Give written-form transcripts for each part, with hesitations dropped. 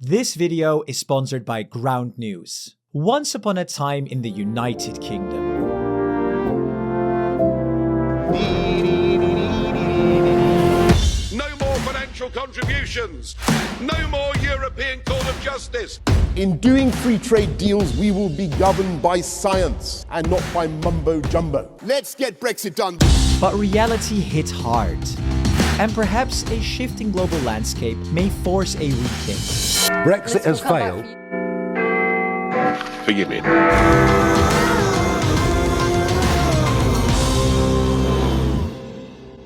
This video is sponsored by Ground News. Once upon a time in the United Kingdom, no more financial contributions. No more European Court of Justice. In doing free trade deals, we will be governed by science and not by mumbo jumbo. Let's get Brexit done. but reality hit hard. And perhaps a shifting global landscape may force a rethink. Brexit has failed. Forgive me.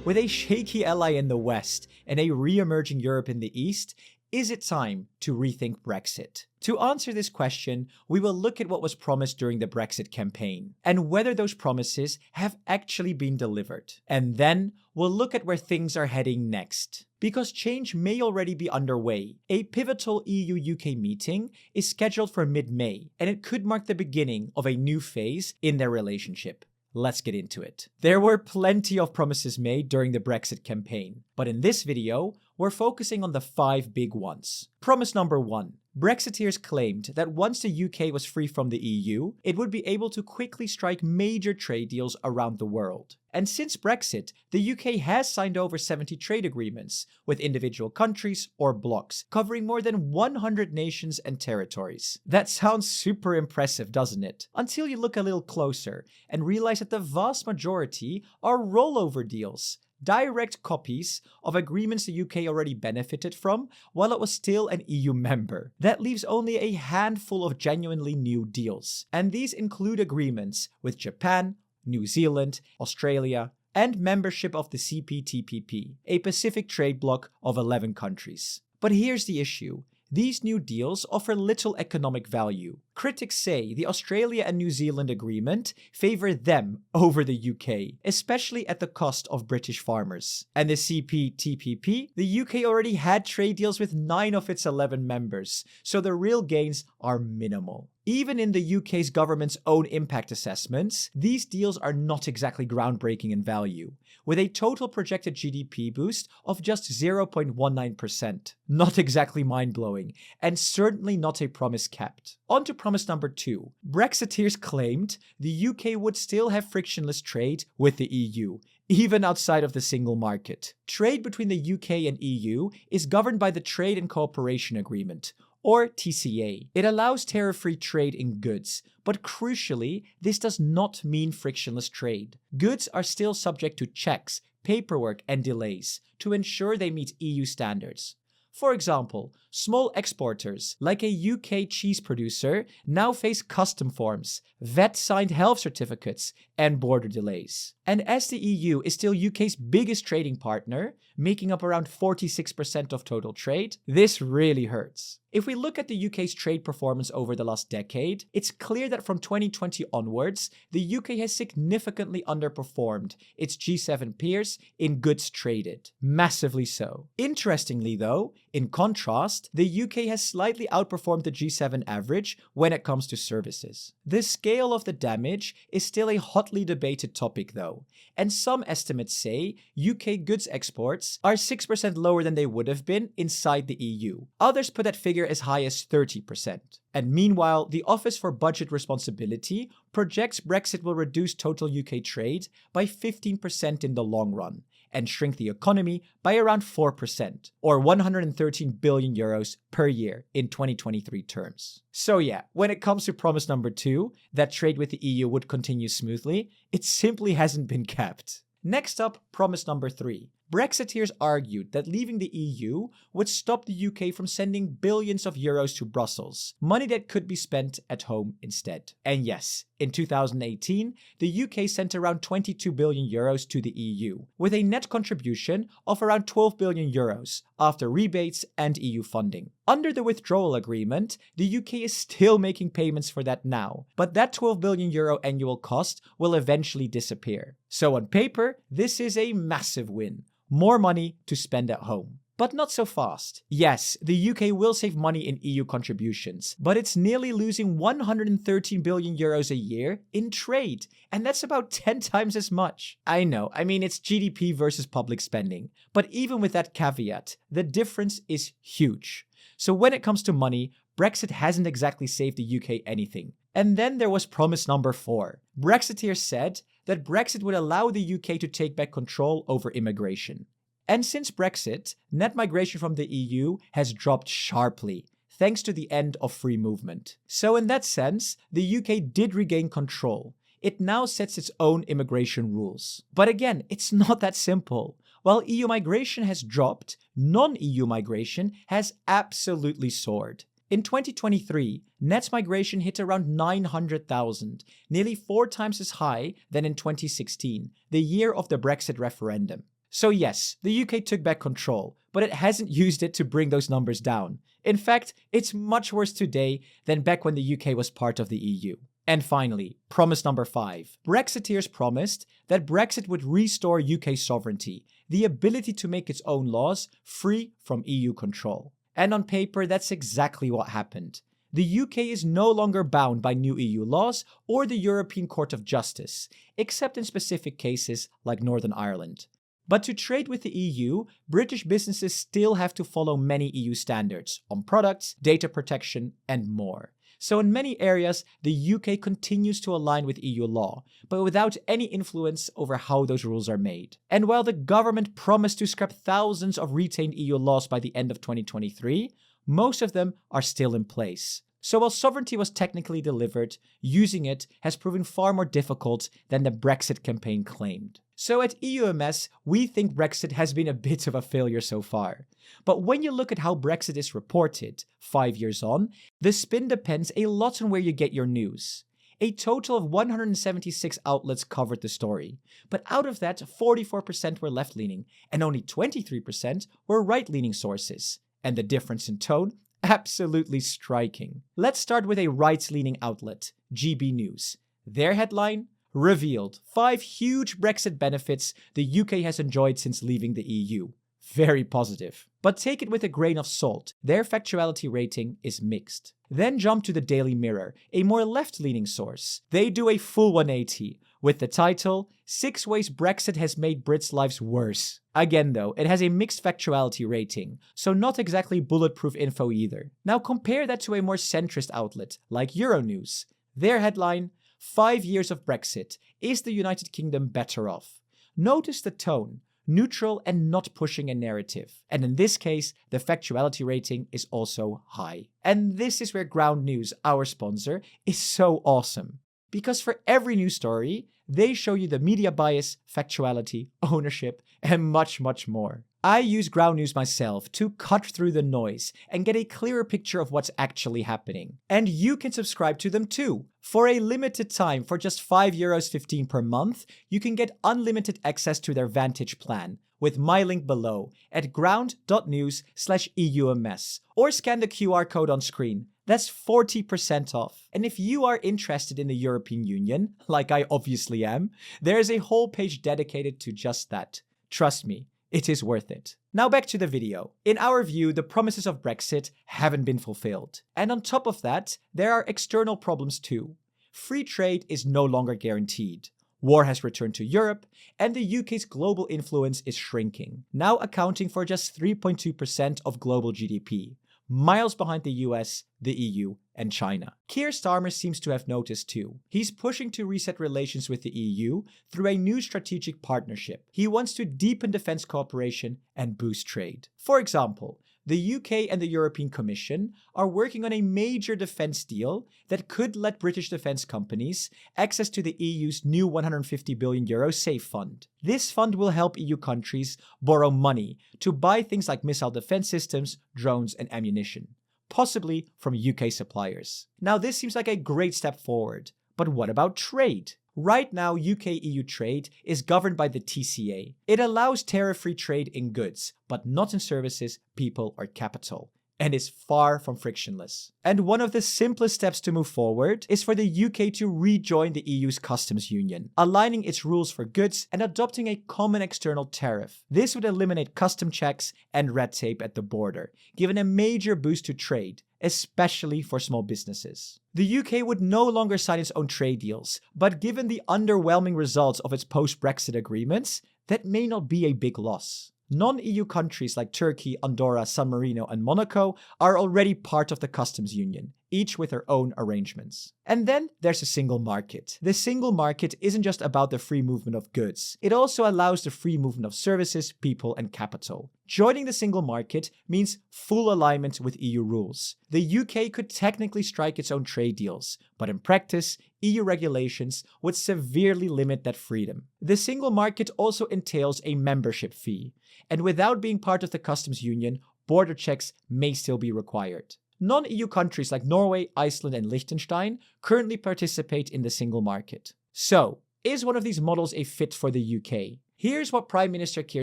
With a shaky ally in the West and a re-emerging Europe in the East, is it time to rethink Brexit? To answer this question, we will look at what was promised during the Brexit campaign and whether those promises have actually been delivered. And then we'll look at where things are heading next. Because change may already be underway, a pivotal EU-UK meeting is scheduled for mid-May, and it could mark the beginning of a new phase in their relationship. Let's get into it. There were plenty of promises made during the Brexit campaign, but in this video, we're focusing on the 5 big ones. Promise number 1. Brexiteers claimed that once the UK was free from the EU, it would be able to quickly strike major trade deals around the world. And since Brexit, the UK has signed over 70 trade agreements with individual countries or blocs, covering more than 100 nations and territories. That sounds super impressive, doesn't it? Until you look a little closer and realize that the vast majority are rollover deals. Direct copies of agreements the UK already benefited from while it was still an EU member. That leaves only a handful of genuinely new deals. And these include agreements with Japan, New Zealand, Australia, and membership of the CPTPP, a Pacific trade bloc of 11 countries. But here's the issue. These new deals offer little economic value. Critics say the Australia and New Zealand agreement favor them over the UK, especially at the cost of British farmers. And the CPTPP, the UK already had trade deals with 9 of its 11 members, so the real gains are minimal. Even in the UK's government's own impact assessments, these deals are not exactly groundbreaking in value, with a total projected GDP boost of just 0.19%. Not exactly mind-blowing, and certainly not a promise kept. On to promise number 2. Brexiteers claimed the UK would still have frictionless trade with the EU, even outside of the single market. Trade between the UK and EU is governed by the Trade and Cooperation Agreement, or TCA. It allows tariff-free trade in goods, but crucially, this does not mean frictionless trade. Goods are still subject to checks, paperwork, and delays to ensure they meet EU standards. For example, small exporters, like a UK cheese producer, now face custom forms, vet-signed health certificates, and border delays. And as the EU is still UK's biggest trading partner, making up around 46% of total trade, this really hurts. If we look at the UK's trade performance over the last decade, it's clear that from 2020 onwards, the UK has significantly underperformed its G7 peers in goods traded. Massively so. Interestingly though, in contrast, the UK has slightly outperformed the G7 average when it comes to services. The scale of the damage is still a hotly debated topic though, and some estimates say UK goods exports are 6% lower than they would have been inside the EU. Others put that figure as high as 30%. And meanwhile, the Office for Budget Responsibility projects Brexit will reduce total UK trade by 15% in the long run and shrink the economy by around 4%, or 113 billion euros per year in 2023 terms. So yeah, when it comes to promise number 2, that trade with the EU would continue smoothly, it simply hasn't been kept. Next up, promise number 3. Brexiteers argued that leaving the EU would stop the UK from sending billions of euros to Brussels, money that could be spent at home instead. And yes, in 2018, the UK sent around 22 billion euros to the EU, with a net contribution of around 12 billion euros after rebates and EU funding. Under the withdrawal agreement, the UK is still making payments for that now, but that 12 billion euro annual cost will eventually disappear. So on paper, this is a massive win. More money to spend at home. But not so fast. Yes, the UK will save money in EU contributions, but it's nearly losing 113 billion euros a year in trade, and that's about 10 times as much. I know, it's GDP versus public spending, but even with that caveat, the difference is huge. So when it comes to money, Brexit hasn't exactly saved the UK anything. And then there was promise number 4. Brexiteers said that Brexit would allow the UK to take back control over immigration. And since Brexit, net migration from the EU has dropped sharply, thanks to the end of free movement. So in that sense, the UK did regain control. It now sets its own immigration rules. But again, it's not that simple. While EU migration has dropped, non-EU migration has absolutely soared. In 2023, net migration hit around 900,000, nearly 4 times as high than in 2016, the year of the Brexit referendum. So yes, the UK took back control, but it hasn't used it to bring those numbers down. In fact, it's much worse today than back when the UK was part of the EU. And finally, promise number 5. Brexiteers promised that Brexit would restore UK sovereignty, the ability to make its own laws free from EU control. And on paper, that's exactly what happened. The UK is no longer bound by new EU laws or the European Court of Justice, except in specific cases like Northern Ireland. But to trade with the EU, British businesses still have to follow many EU standards on products, data protection, and more. So in many areas, the UK continues to align with EU law, but without any influence over how those rules are made. And while the government promised to scrap thousands of retained EU laws by the end of 2023, most of them are still in place. So while sovereignty was technically delivered, using it has proven far more difficult than the Brexit campaign claimed. So at EUMS, we think Brexit has been a bit of a failure so far. But when you look at how Brexit is reported, 5 years on, the spin depends a lot on where you get your news. A total of 176 outlets covered the story, but out of that, 44% were left-leaning, and only 23% were right-leaning sources. And the difference in tone? Absolutely striking. Let's start with a right-leaning outlet, GB News. Their headline? Revealed 5 huge Brexit benefits the UK has enjoyed since leaving the EU. Very positive. But take it with a grain of salt. Their factuality rating is mixed. Then jump to the Daily Mirror, a more left-leaning source. They do a full 180 with the title, 6 Ways Brexit Has Made Brits' Lives Worse. Again though, it has a mixed factuality rating, so not exactly bulletproof info either. Now compare that to a more centrist outlet, like Euronews. Their headline, 5 years of Brexit. Is the United Kingdom better off? Notice the tone. Neutral and not pushing a narrative. And in this case, the factuality rating is also high. And this is where Ground News, our sponsor, is so awesome. Because for every news story, they show you the media bias, factuality, ownership, and much, much more. I use Ground News myself to cut through the noise and get a clearer picture of what's actually happening. And you can subscribe to them too. For a limited time, for just €5.15 per month, you can get unlimited access to their Vantage plan with my link below at ground.news/EUMS or scan the QR code on screen. That's 40% off. And if you are interested in the European Union, like I obviously am, there is a whole page dedicated to just that. Trust me, it is worth it. Now back to the video. In our view, the promises of Brexit haven't been fulfilled. And on top of that, there are external problems too. Free trade is no longer guaranteed. War has returned to Europe, and the UK's global influence is shrinking, now accounting for just 3.2% of global GDP. Miles behind the US, the EU, and China. Keir Starmer seems to have noticed too. He's pushing to reset relations with the EU through a new strategic partnership. He wants to deepen defense cooperation and boost trade. For example, the UK and the European Commission are working on a major defense deal that could let British defense companies access to the EU's new €150 billion SAFE fund. This fund will help EU countries borrow money to buy things like missile defense systems, drones, and ammunition, possibly from UK suppliers. Now, this seems like a great step forward, but what about trade? Right now, UK-EU trade is governed by the TCA. It allows tariff-free trade in goods, but not in services, people, or capital, and is far from frictionless. And one of the simplest steps to move forward is for the UK to rejoin the EU's customs union, aligning its rules for goods and adopting a common external tariff. This would eliminate custom checks and red tape at the border, giving a major boost to trade, especially for small businesses. The UK would no longer sign its own trade deals, but given the underwhelming results of its post-Brexit agreements, that may not be a big loss. Non-EU countries like Turkey, Andorra, San Marino, and Monaco are already part of the customs union, each with their own arrangements. And then there's a single market. The single market isn't just about the free movement of goods. It also allows the free movement of services, people, and capital. Joining the single market means full alignment with EU rules. The UK could technically strike its own trade deals, but in practice, EU regulations would severely limit that freedom. The single market also entails a membership fee, and without being part of the customs union, border checks may still be required. Non-EU countries like Norway, Iceland, and Liechtenstein currently participate in the single market. So, is one of these models a fit for the UK? Here's what Prime Minister Keir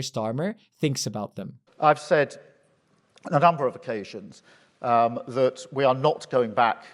Starmer thinks about them. I've said on a number of occasions that we are not going back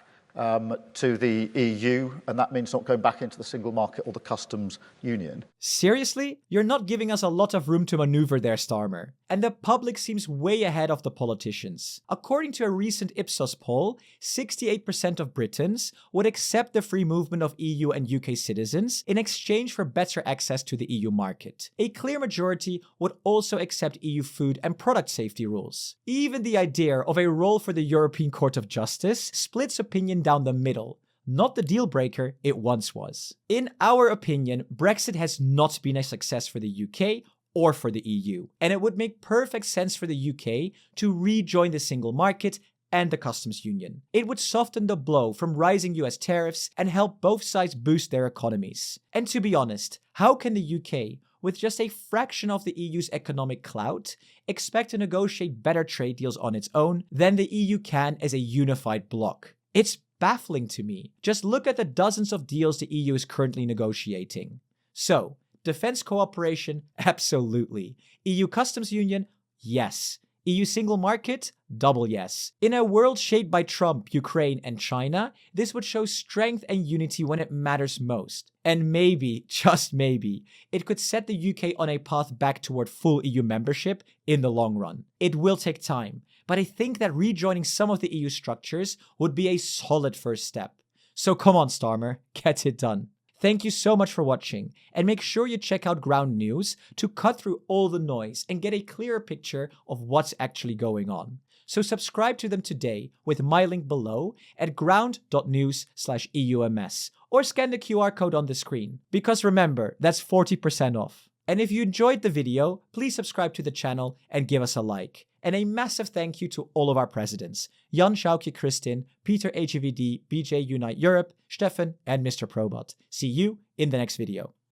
to the EU, and that means not going back into the single market or the customs union. Seriously? You're not giving us a lot of room to maneuver there, Starmer. And the public seems way ahead of the politicians. According to a recent Ipsos poll, 68% of Britons would accept the free movement of EU and UK citizens in exchange for better access to the EU market. A clear majority would also accept EU food and product safety rules. Even the idea of a role for the European Court of Justice splits opinion down the middle. Not the deal breaker it once was. In our opinion, Brexit has not been a success for the UK or for the EU, and it would make perfect sense for the UK to rejoin the single market and the customs union. It would soften the blow from rising US tariffs and help both sides boost their economies. And to be honest, how can the UK, with just a fraction of the EU's economic clout, expect to negotiate better trade deals on its own than the EU can as a unified bloc? It's baffling to me. Just look at the dozens of deals the EU is currently negotiating. So, defense cooperation? Absolutely. EU customs union? Yes. EU single market? Double yes. In a world shaped by Trump, Ukraine, and China, this would show strength and unity when it matters most. And maybe, just maybe, it could set the UK on a path back toward full EU membership in the long run. It will take time, but I think that rejoining some of the EU structures would be a solid first step. So come on, Starmer, get it done. Thank you so much for watching, and make sure you check out Ground News to cut through all the noise and get a clearer picture of what's actually going on. So subscribe to them today with my link below at ground.news/EUMS, or scan the QR code on the screen, because remember, that's 40% off. And if you enjoyed the video, please subscribe to the channel and give us a like. And a massive thank you to all of our presidents, Jan Schaukje Christin, Peter HVD, BJ Unite Europe, Stefan, and Mr. Probot. See you in the next video.